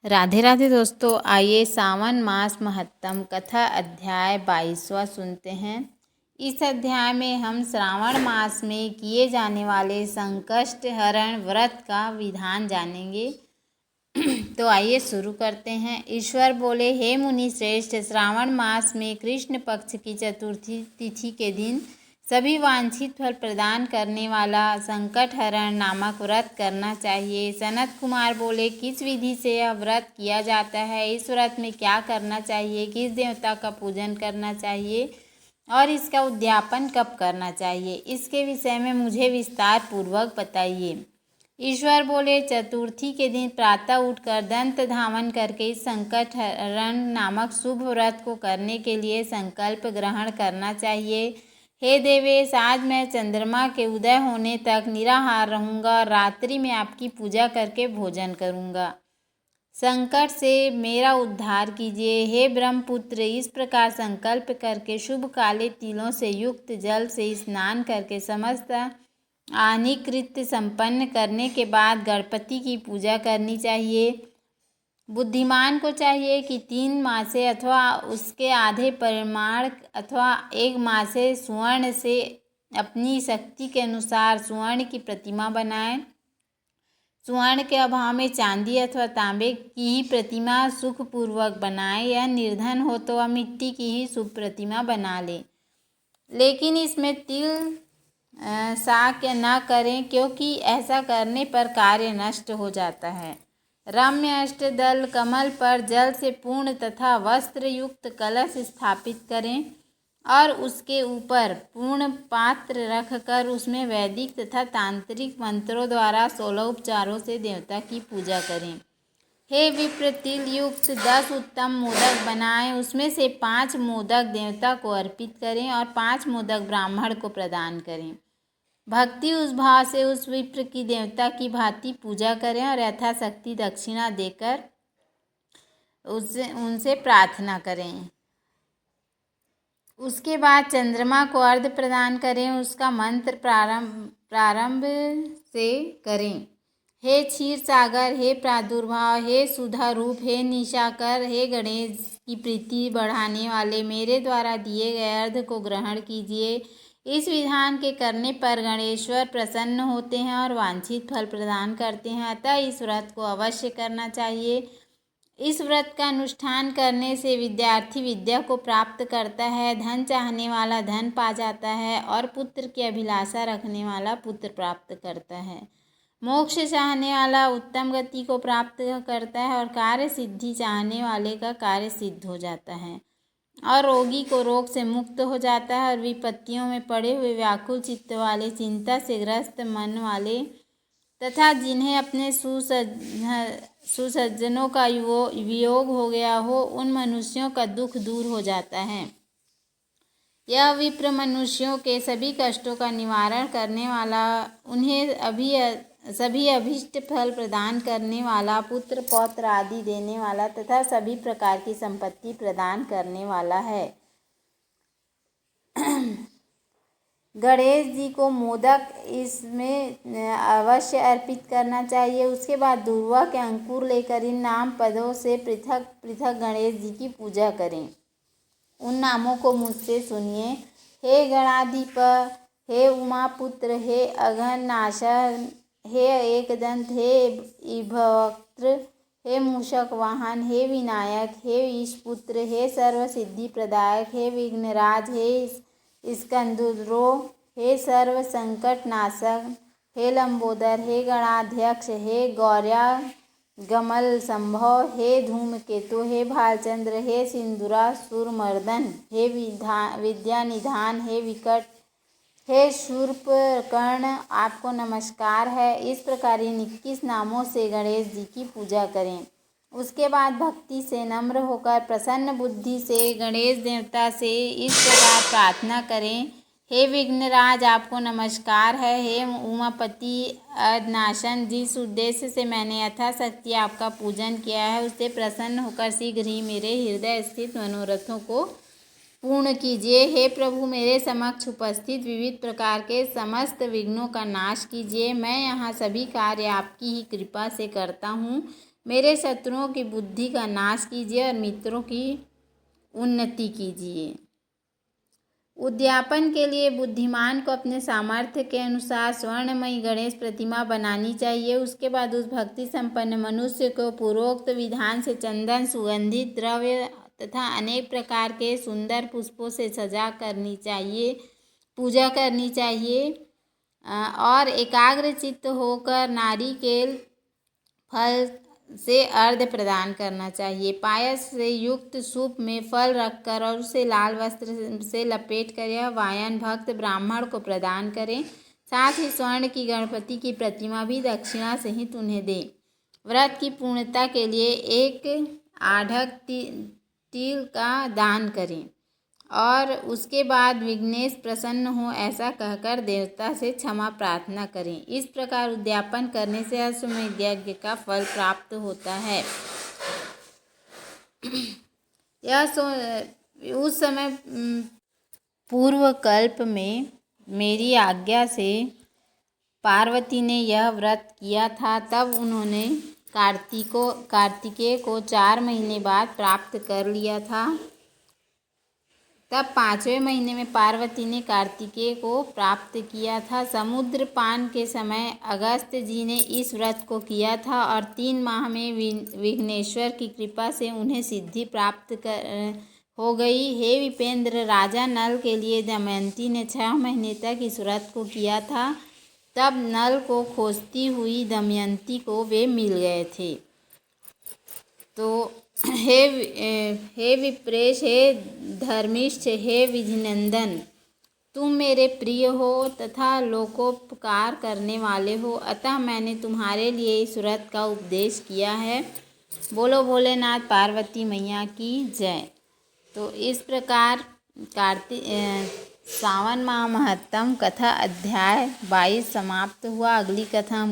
राधे राधे दोस्तों, आइए सावन मास महत्तम कथा अध्याय 22वां सुनते हैं। इस अध्याय में हम श्रावण मास में किए जाने वाले संकष्ट हरण व्रत का विधान जानेंगे। तो आइए शुरू करते हैं। ईश्वर बोले, हे मुनि श्रेष्ठ, श्रावण मास में कृष्ण पक्ष की चतुर्थी तिथि के दिन सभी वांछित फल प्रदान करने वाला संकट हरण नामक व्रत करना चाहिए। सनत कुमार बोले, किस विधि से यह व्रत किया जाता है? इस व्रत में क्या करना चाहिए? किस देवता का पूजन करना चाहिए और इसका उद्यापन कब करना चाहिए? इसके विषय में मुझे विस्तार पूर्वक बताइए। ईश्वर बोले, चतुर्थी के दिन प्रातः उठकर दंत धावन करके इस संकट हरण नामक शुभ व्रत को करने के लिए संकल्प ग्रहण करना चाहिए। हे देवेश, आज मैं चंद्रमा के उदय होने तक निराहार रहूँगा और रात्रि में आपकी पूजा करके भोजन करूँगा। संकट से मेरा उद्धार कीजिए। हे ब्रह्मपुत्र, इस प्रकार संकल्प करके शुभ काले तिलों से युक्त जल से स्नान करके समस्त आनिकृत्य संपन्न करने के बाद गणपति की पूजा करनी चाहिए। बुद्धिमान को चाहिए कि 3 मासे अथवा उसके आधे परिमाण अथवा 1 मासे स्वर्ण से अपनी शक्ति के अनुसार स्वर्ण की प्रतिमा बनाएं। स्वर्ण के अभाव में चांदी अथवा तांबे की ही प्रतिमा सुखपूर्वक बनाएं। यह निर्धन हो तो वह मिट्टी की ही शुभ प्रतिमा बना ले, लेकिन इसमें तिल शाक्य न करें, क्योंकि ऐसा करने पर कार्य नष्ट हो जाता है। रम्य अष्टदल कमल पर जल से पूर्ण तथा वस्त्र युक्त कलश स्थापित करें और उसके ऊपर पूर्ण पात्र रखकर उसमें वैदिक तथा तांत्रिक मंत्रों द्वारा 16 उपचारों से देवता की पूजा करें। हे विप्र, तिल युक्त 10 उत्तम मोदक बनाएं। उसमें से 5 मोदक देवता को अर्पित करें और 5 मोदक ब्राह्मण को प्रदान करें। भक्ति उस भाव से उस विप्र की देवता की भांति पूजा करें और यथाशक्ति दक्षिणा देकर उनसे प्रार्थना करें। उसके बाद चंद्रमा को अर्घ्य प्रदान करें। उसका मंत्र प्रारंभ से करें। हे क्षीर सागर, हे प्रादुर्भाव, हे सुधा रूप, हे निशाकर, हे गणेश की प्रीति बढ़ाने वाले, मेरे द्वारा दिए गए अर्घ्य को ग्रहण कीजिए। इस विधान के करने पर गणेश्वर प्रसन्न होते हैं और वांछित फल प्रदान करते हैं, अतः इस व्रत को अवश्य करना चाहिए। इस व्रत का अनुष्ठान करने से विद्यार्थी विद्या को प्राप्त करता है, धन चाहने वाला धन पा जाता है और पुत्र की अभिलाषा रखने वाला पुत्र प्राप्त करता है। मोक्ष चाहने वाला उत्तम गति को प्राप्त करता है और कार्य सिद्धि चाहने वाले का कार्य सिद्ध हो जाता है और रोगी को रोग से मुक्त हो जाता है और विपत्तियों में पड़े हुए व्याकुल चित्त वाले, चिंता से ग्रस्त मन वाले तथा जिन्हें अपने सुसज्जनों का वियोग हो गया हो, उन मनुष्यों का दुख दूर हो जाता है। यह विप्र मनुष्यों के सभी कष्टों का निवारण करने वाला, उन्हें सभी अभीष्ट फल प्रदान करने वाला, पुत्र पौत्र आदि देने वाला तथा सभी प्रकार की संपत्ति प्रदान करने वाला है। गणेश जी को मोदक इसमें अवश्य अर्पित करना चाहिए। उसके बाद दूर्वा के अंकुर लेकर इन नाम पदों से पृथक पृथक गणेश जी की पूजा करें। उन नामों को मुझसे सुनिए। हे गणाधिप, हे उमापुत्र, हे अघन नाशन, हे एकदंत, हे इभवक्त्र, हे मूषक वाहन, हे विनायक, हे ईशपुत्र, हे सर्व सिद्धि प्रदायक, हे विघ्नराज, हे स्कंदुद्रो, हे सर्व संकट नाशक, हे लंबोदर, हे गणाध्यक्ष, हे गौर्या गमल संभव, हे धूमकेतु, हे भालचंद्र, हे सिंदूरासुर मर्दन, हे विद्या निधान, हे विकट, हे शूर्पकर्ण, आपको नमस्कार है। इस प्रकार इन 21 नामों से गणेश जी की पूजा करें। उसके बाद भक्ति से नम्र होकर प्रसन्न बुद्धि से गणेश देवता से इस प्रकार प्रार्थना करें। हे विघ्नराज, आपको नमस्कार है। हे उमापति अनाशन, जिस उद्देश्य से मैंने यथाशक्ति आपका पूजन किया है, उससे प्रसन्न होकर शीघ्र ही मेरे हृदय स्थित मनोरथों को पूर्ण कीजिए। हे प्रभु, मेरे समक्ष उपस्थित विविध प्रकार के समस्त विघ्नों का नाश कीजिए। मैं यहाँ सभी कार्य आपकी ही कृपा से करता हूँ। मेरे शत्रुओं की बुद्धि का नाश कीजिए और मित्रों की उन्नति कीजिए। उद्यापन के लिए बुद्धिमान को अपने सामर्थ्य के अनुसार स्वर्णमयी गणेश प्रतिमा बनानी चाहिए। उसके बाद उस भक्ति संपन्न मनुष्य को पूर्वोक्त विधान से चंदन, सुगंधित द्रव्य तथा अनेक प्रकार के सुंदर पुष्पों से सजा करनी चाहिए, पूजा करनी चाहिए और एकाग्रचित्त होकर नारिकेल फल से अर्घ्य प्रदान करना चाहिए। पायस से युक्त सूप में फल रखकर और उसे लाल वस्त्र से लपेट कर यह वायन भक्त ब्राह्मण को प्रदान करें। साथ ही स्वर्ण की गणपति की प्रतिमा भी दक्षिणा सहित उन्हें दें। व्रत की पूर्णता के लिए एक आढ़क तिल का दान करें और उसके बाद विघ्नेश प्रसन्न हो ऐसा कहकर देवता से क्षमा प्रार्थना करें। इस प्रकार उद्यापन करने से अश्वमेध यज्ञ का फल प्राप्त होता है। यह उस समय पूर्व कल्प में मेरी आज्ञा से पार्वती ने यह व्रत किया था। तब उन्होंने कार्तिकेय को 4 महीने बाद प्राप्त कर लिया था। तब 5वें महीने में पार्वती ने कार्तिकेय को प्राप्त किया था। समुद्र पान के समय अगस्त जी ने इस व्रत को किया था और 3 माह में विघ्नेश्वर की कृपा से उन्हें सिद्धि प्राप्त हो गई। हे विपेंद्र, राजा नल के लिए दमयंती ने 6 महीने तक इस व्रत को किया था। तब नल को खोजती हुई दमयंती को वे मिल गए थे। तो हे विप्रेश, हे धर्मिष्ठ, हे विधिनंदन, तुम मेरे प्रिय हो तथा लोकोपकार करने वाले हो, अतः मैंने तुम्हारे लिए इस व्रत का उपदेश किया है। बोलो भोलेनाथ पार्वती मैया की जय। तो इस प्रकार सावन माह महत्तम कथा अध्याय 22 समाप्त हुआ। अगली कथा